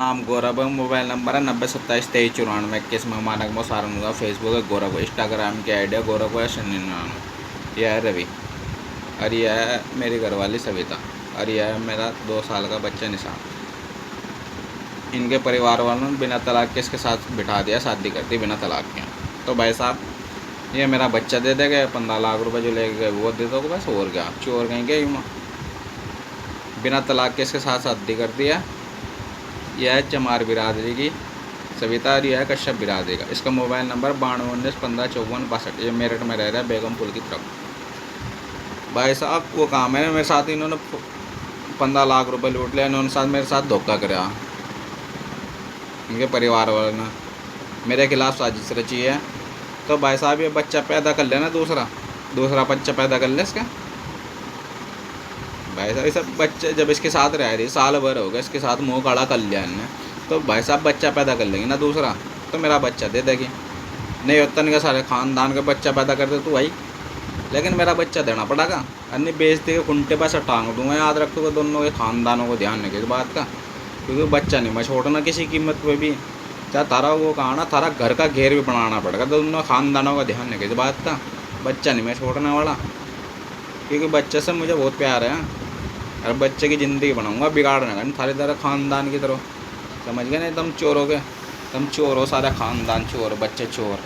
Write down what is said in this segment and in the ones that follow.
नाम गौरव है, mobile number है 9027239421 में। मानक मो सारंगा, फेसबुक है गौरव, इंस्टाग्राम की आईडी है गौरव है 99। यह है रवि और यह है मेरी घरवाली सविता और यह है मेरा 2 साल का बच्चा निशान। इनके परिवार वालों ने बिना तलाक के इसके साथ बिठा दिया, शादी कर दी बिना तलाक के। तो भाई साहब ये मेरा बच्चा दे देगा, 15 लाख रुपए जो लेके गए वो दे दोगे बस, और क्या चोर कहीं गए यूँ। बिना तलाक के इसके साथ शादी कर दिया। यह है चमार बिरादरी की सविता और यह है कश्यप बिरादरी का। इसका मोबाइल नंबर 9219155462। ये मेरठ में रह रहा है, बेगमपुर की तरफ। भाई साहब वो काम है मेरे साथ, इन्होंने 15 लाख रुपए लूट लिया। इन्होंने साथ मेरे साथ धोखा कराया। इनके परिवार वालों ने मेरे खिलाफ साजिश रची है। तो भाई साहब ये बच्चा पैदा कर लेना, दूसरा बच्चा पैदा कर ले इसका। भाई साहब ये सब बच्चे जब इसके साथ रह रही, साल भर हो गया इसके साथ, मुँह काला कर लिया इनने। तो भाई साहब बच्चा पैदा कर लेंगे ना दूसरा, तो मेरा बच्चा दे देगी। नहीं होता नहीं, सारे ख़ानदान का बच्चा पैदा कर दे तू भाई, लेकिन मेरा बच्चा देना पड़ेगा। अन्य बेइज्जती के कुंटे पर से टांग दूंगा। याद रखोगे दोनों के ख़ानदानों को ध्यान रखे इस बात का, क्योंकि बच्चा नहीं मैं छोड़ना किसी कीमत पे भी। चाहे तारा वो कहा ना, तारा घर का घेर भी बनाना पड़ेगा, दोनों ख़ानदानों का ध्यान रखे इस बात का। बच्चा नहीं मैं छोड़ने वाला, क्योंकि बच्चे से मुझे बहुत प्यार है और बच्चे की ज़िंदगी बनाऊंगा, बिगाड़ने का नहीं थारी तरह ख़ानदान की तरह। समझ गए ना, तुम चोर हो गए, तुम चोर हो, सारा ख़ानदान चोर, बच्चे चोर,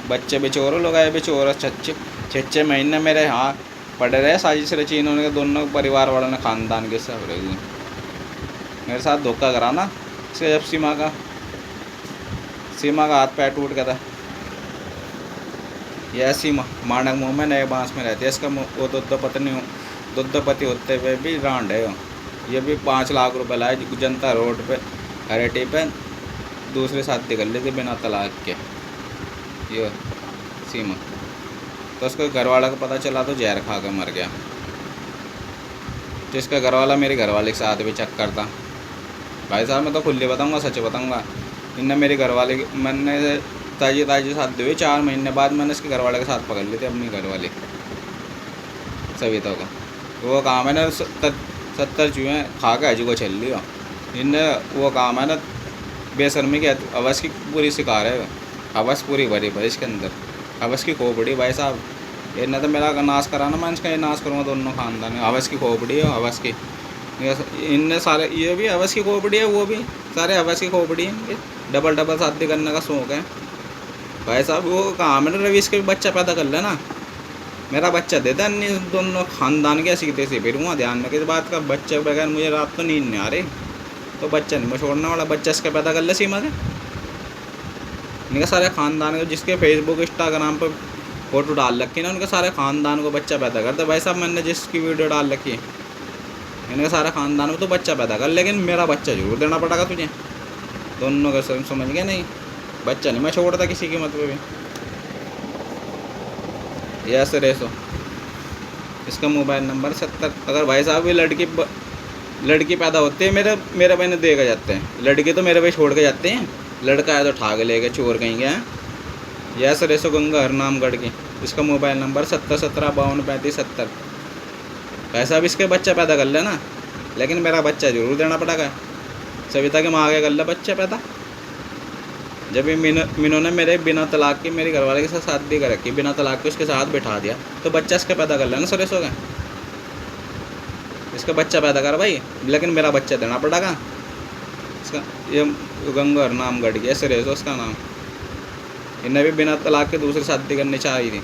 बच्चे भी चोर हो, लोग आए भी चोर। 6 महीने मेरे यहाँ पड़े रहे, साजिश रची इन्होंने, दोनों परिवार वालों ने, ख़ानदान के सब रही मेरे साथ धोखा कराना। इसका जब सीमा का हाथ पैर टूट गया था। यह सीमा मानक मुँह में नए बांस में रहती है। इसका वो दुग्धपति होते हुए भी रांड है। ये भी 5 लाख रुपए लाए जनता रोड पे हरेटी पे, दूसरे शादी कर ली थी बिना तलाक के। ये सीमा तो उसको घर वाला को पता चला तो जहर खा के मर गया। तो इसका घरवाला मेरी घरवाली के साथ भी चक्कर था। भाई साहब मैं तो खुली बताऊंगा, सच बताऊंगा। इनने मेरी घरवाली, मैंने ताजी शादी हुई 4 महीने बाद मैंने इसके घरवाले के साथ पकड़ ली थी, अपनी घरवाली सविता को। वो काम है ना 70 चूहे खा के हजी को छल लिया इनने। वो काम है ना बेशर्मी की, हवस की पूरी शिकार है, हवस पूरी भरी भरी इसके अंदर, हवस की खोपड़ी। भाई साहब इन्हें तो मेरा नाश कराना, मैं इसका नाश करूँगा दोनों ख़ानदान। हवस की खोपड़ी है, हवस की। इनने सारे, ये भी हवस की खोपड़ी है, वो भी सारे हवस की खोपड़ी है इनके। डबल शादी करने का शौक़ है। भाई साहब वो काम है ना रवि, इसके बच्चा पैदा कर लेना, मेरा बच्चा दे दे। अन्य दोनों ख़ानदान के ऐसी तैसी फिरूँगा, ध्यान रखे इस बात का। बच्चे के बगैर मुझे रात तो नींद नहीं आ रही। तो बच्चा नहीं मैं छोड़ने वाला, बच्चा इसका पैदा कर ले सीमा के। इनके सारे ख़ानदान को, जिसके फेसबुक इंस्टाग्राम पर फ़ोटो डाल रखी ना, उनके सारे ख़ानदान को बच्चा पैदा करते। भाई साहब मैंने जिसकी वीडियो डाल रखी है, इनके सारे ख़ानदान को तो बच्चा पैदा कर, लेकिन मेरा बच्चा जरूर देना पड़ेगा तुझे। दोनों का समझ गया नहीं, बच्चा नहीं मैं छोड़ता किसी कीमत पे भी। ये ऐसे रेसो। इसका मोबाइल नंबर 70। अगर भाई साहब ये लड़की पैदा होती है, मेरे भाई ने दे के जाते हैं। लड़की तो मेरे भाई छोड़ के जाते हैं, लड़का है तो ठा के ले गए, चोर कहीं गए हैं। यह ऐसे रेसो गंगा हरनामगढ़ की। इसका मोबाइल नंबर 7017523570। भाई साहब इसके बच्चा पैदा कर लेना, लेकिन मेरा बच्चा जरूर देना पड़ेगा। सविता के माँ आगे कर ले बच्चा पैदा। जब ये मीनू ने मेरे बिना तलाक की मेरी घरवाले के साथ शादी कर रखी, बिना तलाक के उसके साथ बिठा दिया, तो बच्चा इसका पैदा कर लेना। सरेस हो गए, इसका बच्चा पैदा कर भाई, लेकिन मेरा बच्चा देना पड़ेगा। इसका ये गंगा हरनामगढ़ की सरेस हो उसका नाम। इन्हें भी बिना तलाक के दूसरी शादी करनी चाहिए थी।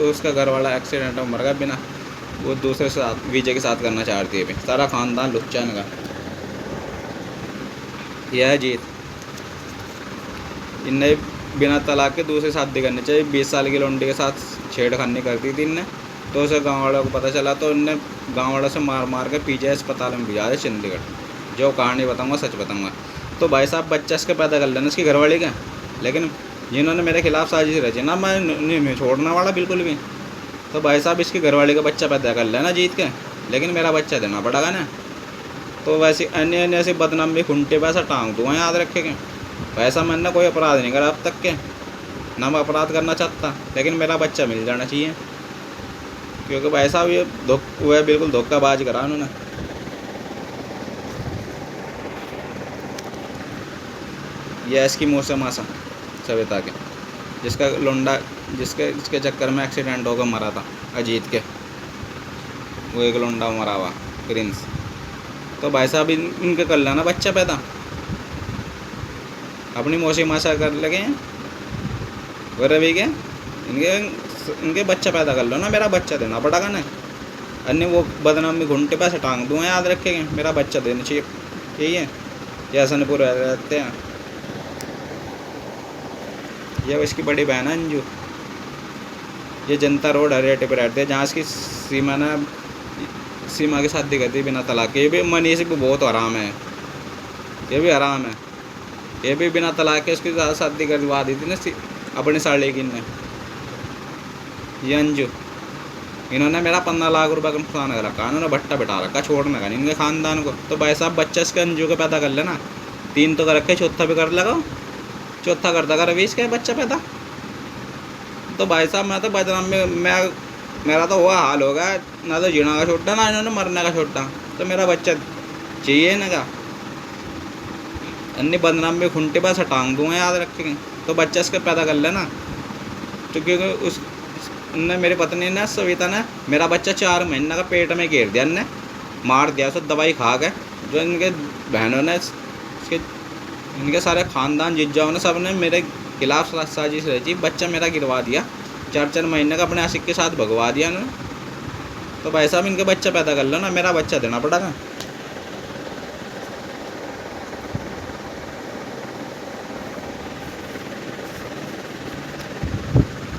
उसका घर वाला एक्सीडेंट में मर गया, बिना वो दूसरे साथ विजय के साथ करना चाहती है। सारा ख़ानदान लुच्चा इनका। यह है जीत। इनने बिना तलाक के दूसरी शादी करनी चाहिए। 20 साल की लौंडी के साथ छेड़खानी करती थी इनने, तो उसे गाँव वालों को पता चला, तो इनने गाँव वालों से मार के पीजीआई अस्पताल में भिजा दिया चंडीगढ़। जो कहानी बताऊँगा सच बताऊँगा। तो भाई साहब बच्चा इसके पैदा कर लेना, इसकी घरवाली का। लेकिन जिन्होंने मेरे खिलाफ साजिश रची ना, मैं नहीं छोड़ने वाला बिल्कुल भी। तो भाई साहब इसकी घरवाली का बच्चा पैदा कर लेना जीत के, लेकिन मेरा बच्चा देना पड़ेगा ना। तो वैसे अन्य ऐसी बदनामी खुंटे पे ऐसा टांग दूँगा, याद रखेंगे। वैसा मैंने कोई अपराध नहीं करा अब तक के, ना मैं अपराध करना चाहता, लेकिन मेरा बच्चा मिल जाना चाहिए। क्योंकि भाई साहब ये वह बिल्कुल धोखाबाज करा उन्होंने। ये इसकी मौसम मासा सविता के, जिसका लोंडा जिसके चक्कर में एक्सीडेंट होकर मरा था अजीत के, वो एक लोंडा मरा हुआ प्रिंस। तो भाई साहब इनके कर लेना बच्चा पैदा, अपनी मौसी मासा कर लगे हैं वो रवि के, इनके बच्चा पैदा कर लो ना, मेरा बच्चा देना पड़ेगा ना, अन्य वो बदनामी घुंटे पे से टांग दूँ, याद रखेंगे मेरा बच्चा देना चाहिए। यही है ये हसनपुर रहते हैं। ये इसकी बड़ी बहन है अंजू, ये जनता रोड हरियाटे पर रहते हैं, जहाँ इसकी सीमा की शादी करती बिना तलाक। ये भी मनी से भी बहुत आराम है, ये भी आराम है, ये भी बिना तलाक के उसकी शादी करवा दी थी ना अपने साले की ने। ये अंजू, इन्होंने मेरा 15 लाख रुपए का नुकसान कर रखा, इन्होंने भट्टा बिठा रखा छोड़ने का नहीं इनके ख़ानदान को। तो भाई साहब बच्चा इसके अंजू के पैदा कर लेना, 3 तो कर रखे, चौथा भी कर लगाओ, चौथा करता कर रवि इसका बच्चा पैदा। तो भाई साहब मैं तो बदनाम में मेरा तो हुआ हाल होगा, ना तो जीना का छोटा ना इन्होंने मरने का छोटा। तो मेरा बच्चा चाहिए ना का, अन्य बदनाम में खुंटे पर टांग दूँगा, याद रखेंगे। तो बच्चा इसका पैदा कर लेना, तो क्योंकि उसने मेरी पत्नी ने सविता ने मेरा बच्चा 4 महीने का पेट में घेर दिया, ने मार दिया सब दवाई खा के। जो इनके बहनों ने इनके सारे ख़ानदान जिज्जाओं ने सब ने मेरे खिलाफ साजिश रची, बच्चा मेरा गिरवा दिया, 4 महीने का अपने आशिक के साथ भगवा दिया इन्होंने। तो भाई साहब इनके बच्चा पैदा कर लो ना, मेरा बच्चा देना पड़ेगा।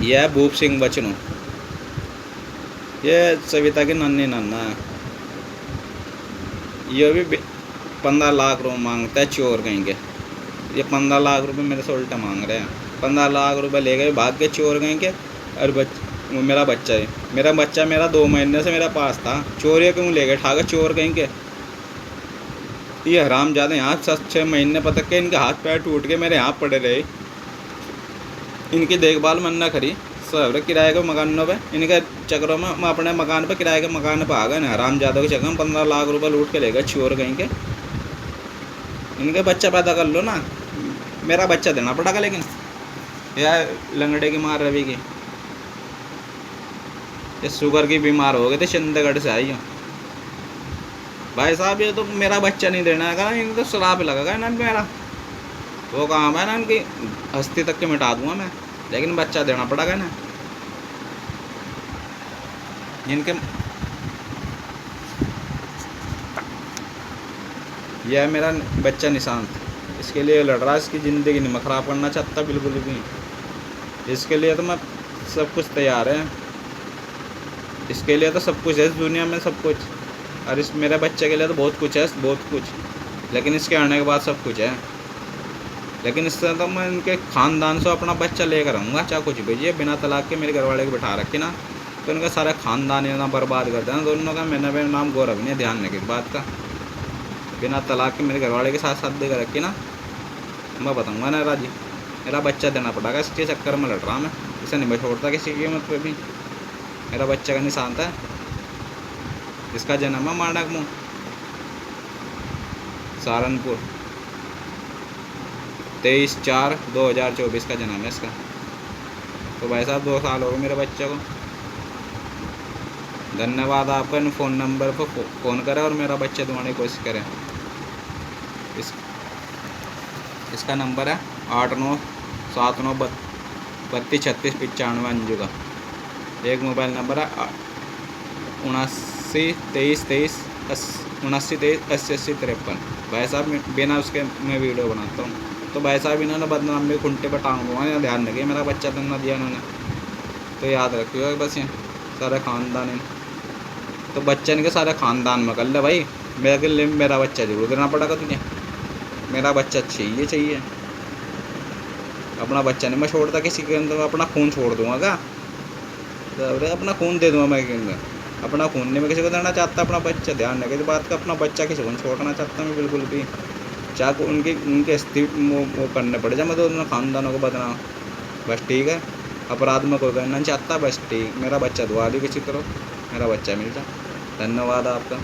यह है भूप सिंह बचनू, ये सविता की नन्ही नन्ना है। ये भी 15 लाख रुपये मांगता है, चोर कहीं के। ये 15 लाख रुपए मेरे से उल्टा मांग रहे हैं, 15 लाख रुपए ले गए भाग के चोर कहीं के। और मेरा बच्चा है, मेरा 2 महीने से मेरे पास था, चोरिया क्यों ले गए ठाकर चोर कहीं के। ये हराम ज़्यादा यहाँ 6 महीने पतक के इनके हाथ पैर टूट के मेरे यहाँ पड़े रहे। इनकी देखभाल मन ना करी, सब किराए के मकानों पे इनके चक्रों में मैं अपने मकान पे किराए के मकान पे आ गए ना, हराम ज़्यादा के चक्कर में 15 लाख रुपए लूट के ले गए चोर कहीं के। इनके बच्चा पैदा कर लो ना, मेरा बच्चा देना पड़ेगा। लेकिन यार लंगड़े की मार रवि की, ये शुगर की बीमार हो गए थे, चंडीगढ़ से आई हूँ। भाई साहब ये तो मेरा बच्चा नहीं देना है, इनको तो शराब लगेगा ना मेरा, वो काम है ना इनकी हस्ती तक के मिटा दूंगा मैं, लेकिन बच्चा देना पड़ेगा ना इनके। यह है मेरा बच्चा निशांत, इसके लिए लड़ रहा, इसकी ज़िंदगी नहीं मैं ख़राब करना चाहता बिल्कुल भी। इसके लिए तो मैं सब कुछ तैयार है, इसके लिए तो सब कुछ है इस दुनिया में, सब कुछ। और इस मेरे बच्चे के लिए तो बहुत कुछ है, बहुत कुछ, लेकिन इसके आने के बाद सब कुछ है। लेकिन इससे तो मैं इनके ख़ानदान से अपना बच्चा लेकर आऊँगा, चाहे कुछ भेजिए। बिना तलाक के मेरे घरवाले को बिठा रखे ना, तो इनका सारा ख़ानदान ना बर्बाद कर देना दोनों का। मैंने मेरा नाम गौरव नहीं है, ध्यान रखिए इस बात का। बिना तलाक के मेरे घरवाले के साथ शादी कर रखी ना, मैं बताऊँगा ना राजी, मेरा बच्चा देना पड़ेगा। इसके चक्कर में लड़ रहा मैं, इसे नहीं मैं छोड़ता किसी कीमत पर भी। मेरा बच्चा का निशान था, इसका जन्म है मांडक मुँह सहारनपुर, 23/4/2024 का जन्म है इसका। तो भाई साहब 2 साल हो गए मेरे बच्चे को। धन्यवाद आपका। इन फ़ोन नंबर पर फ़ोन करें और मेरा बच्चा दिलाने की कोशिश करें। इसका नंबर है 8979323695 अंजू का। एक मोबाइल नंबर है 792323808053। भाई साहब बिना उसके मैं वीडियो बनाता हूँ। तो भाई साहब इन्होंने बदनाम में खुंटे पर टांग दूँगा, ध्यान रखिए। मेरा बच्चा तो ना दिया इन्होंने, तो याद रखिएगा बस। ये सारे ख़ानदान है, तो बच्चे इनके सारे ख़ानदान में कर ले भाई। मेरे लिए मेरा बच्चा जरूर देना पड़ेगा तुझे, मेरा बच्चा चाहिए। अपना बच्चा नहीं मैं छोड़ता किसी के अंदर, अपना खून छोड़ दूँगा क्या? तो अपना खून दे दूँगा मैं किसी, अपना खून नहीं मैं किसी को देना चाहता। अपना बच्चा, ध्यान रखे इस बात का, अपना बच्चा किसी को नहीं छोड़ना चाहता मैं बिल्कुल भी। चाहे उनके स्थिति वो करने पड़े, जब मैं दोनों ख़ानदानों को बदनाम, बस ठीक है। अपराध में कोई करना नहीं चाहता, बस ठीक। मेरा बच्चा दुआ दी किसी तरह, मेरा बच्चा मिल जाए। धन्यवाद आपका।